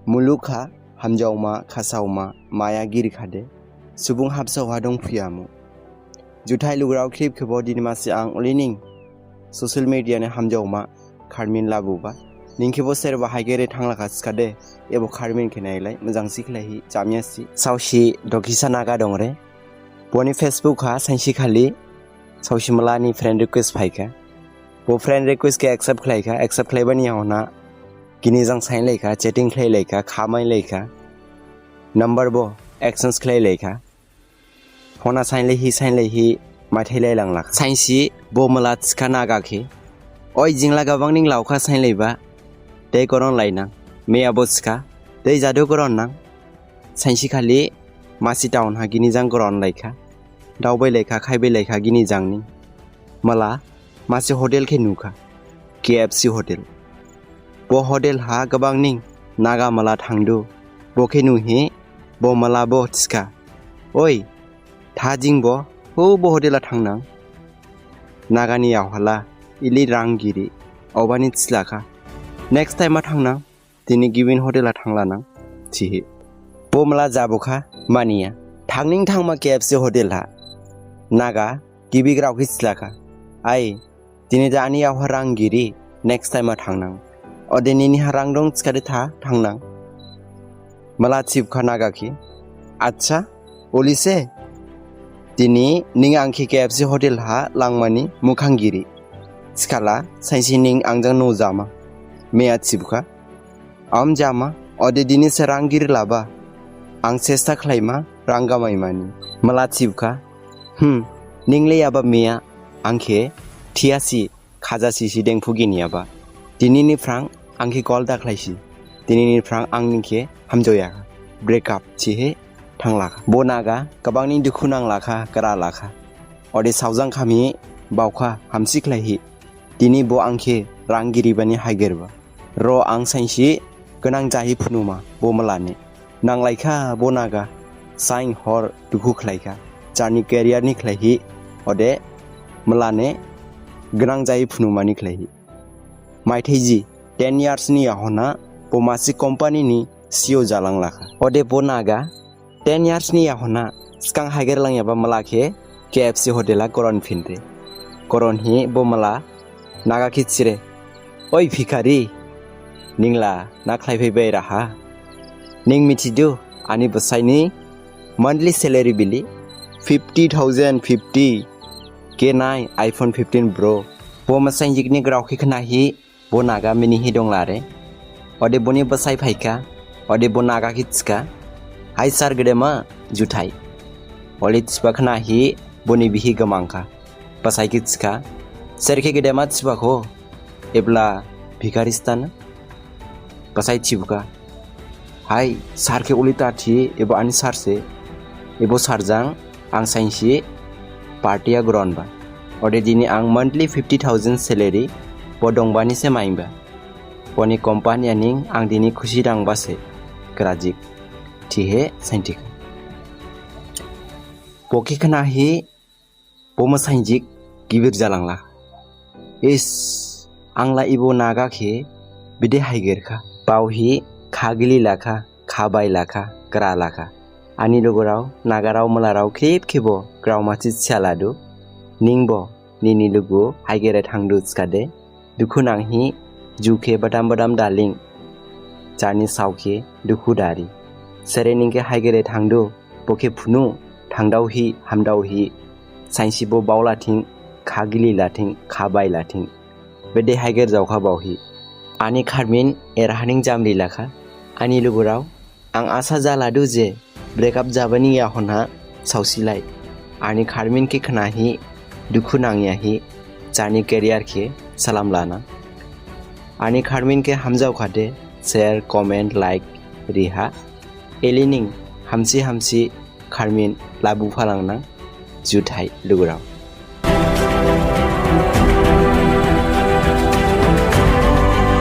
मुलुखा हामजावमा खासावमा माया गिरिखादे सुबुं हाबसावहा दंफैयामु जुथाइ लुग्राव क्लिप खेबाव दिनमासि आं अलिनिं ससियेल मिडियानि हामजावमा खारमिन लाबोबा निंखेबो सेरबा हाइगेरे थांलाखा सिखादे एबो खारमिन खेनायलाय मोजां सिखलाहि जामियासि सावसि दखिसा नागा दंरे बनि फेसबुक हा साइनसि खालि सावसिमलानि फ्रेंड रिक्वेस्ट फाइका वो फ्रेंड रिक्वेस्ट के एक्सेप्ट खालायबानि होना गिनिजों साइन लायखा चैटिंग खालायलायखा खामाय लायखा नंबर बो एक्सचेंज खालायलायखा होना साइन लायहि माथायलाय लांला साइनसि बो मला थिखा नागाखि ओइ जिंला गाबांनिं लावखा साइन लायबा दै गरन लायना मेया बसिखा दै जादु गरन ना साइनसि खालि मासि टाउन हा गिनिजां गरन लायखा दावबाय लायखा खायबाय लायखा गिनिजांनि मला मासे होटेल के नुखा KFC होटेल बो होटेल हा गबांनिं नागा मला थांदु बोखे नुहि बो मला बो थिखा ओइ थाजिं बो होटेला थांना नागानि आवहाला इलि रांगिरि अबानि थिलाखा नेक्स्ट टाइम थांना दिनै गिबिन होटेला थांलाना थिहि बो मला जाबोखा मानिया थांनिं थांमा KFC होटेल हा नागा गिबि ग्रावखि थिलाखा आइ दिनै दानि आवहा रांगिरि नेक्स्ट टाइम थांना अदेनिनि हा रां दं थिखादे थांना मला थिबखा नागाखि आच्छा ओलिसे दिनै निं आंखि KFC होटेल हा लांमानि मुखांगिरि सिखाला साइनसि निं आंजों न जामा मेया थिबखा आम जामा अदे दिनै से रांगिरि लाबा आं चेष्टा खालायमा रां गामायमानि मला थिबखा निंले याबा मेया आंखे थियासि खाजासिसि देंफु गिनियाबा दिनैनि फ्रां आंखि कल दाख्लायसि दिनैनि फ्रां आंनिखे हामजया ब्रेकआप थिहे थांलाखा बो नागा गोबांनि दुखु नांलाखा गरा लाखा अदे सावजां खामि बावखा हामसिख्लायहि दिनै बो आंखे रांगिरिबानि हायगेरबा र आं साइनसि गोनां जाहि फुनुमा बो मलाने नांलायखा बो नागा साइन हर दुखु खलायखा जानि केरियारनि खलायहि अदे मलाने गोनां जाहि फुनुमानि खलायहि माइथायजि 10 इयार्सनि याहना बो मासि कम्पानिनि CEO जालांलाखा अदे बो नागा 10 इयार्सनि याहना सिकां हायगेरलांयाबा मलाखे KFC होटेला गरन फिनरे गरन हि बो मला नागा खिचिरे ओइ भिखारि निंला नाख्लायफैबाय राहा निं मिथिदु आनि बसायनि मंथली सैलरी बिलि 50,050 के नाय iPhone 15 Pro बो मसाइनजिकनि ग्रावखि खनाहि बो नागा मिनिहि दंलारे अदे बोनि बसाय फाइका अदे बो नागा खिचका हाय सार गेदेमा जुथाइ अले थिबा खनाहि बोनि बिहि गमांखा बसाय खिचका सेरखे गेदेमा थिबाखो एब्ला भिखारिस्तान बसाय थिबका हाय सारखे उलिता थि एबो आनि सारसे एबो सारजां आं साइनसि पार्टिया ग्रनबा अदे दिनै आं मंथली 50,000 सैलरी बो दंबानि से माइबा बनि कम्पानिया निं आं दिनै खुसि दांबासे ग्राजिक थिहे साइनटिक बखि खनाहि बो मसाइनजिक गिबिर जालांला इस आंला इबो नागाखे बिदे हायगेरखा बावहि खागिलि लाखा खाबाय लाखा ग्रा लाखा आनि लोगोराव नागाराव मलाराव खेबो ग्राव माथि सियालादु निंबो निनि लोगो हायगेरे थांदु सिखादे दुखु नांहि जुखे बदाम दालिं जानि सावखे दुखु दारि सेरे निंके हायगेरे थांदु बखे फुनु थांदावहि हामदावहि साइनसिबो बावलाथिं खागिलि लाथिं खाबाय लाथिं बेदे हायगेर जावखा बावहि आनि खारमिन एरहानिं जामलि लाखा आनि लोगोराव आं आसा जालादु जे ब्रेकआप जाबानि याहना सावसिलाय आनि खारमिन के खनाहि दुखु नांयाहि जानि केरियार के सलाम लाना आनि खारमिन के हामजाव खादे शेयर कमेंट लाइक रिहा एलिनिं हामसि खारमिन लाबु फालांना जुथाइ लुगुराव।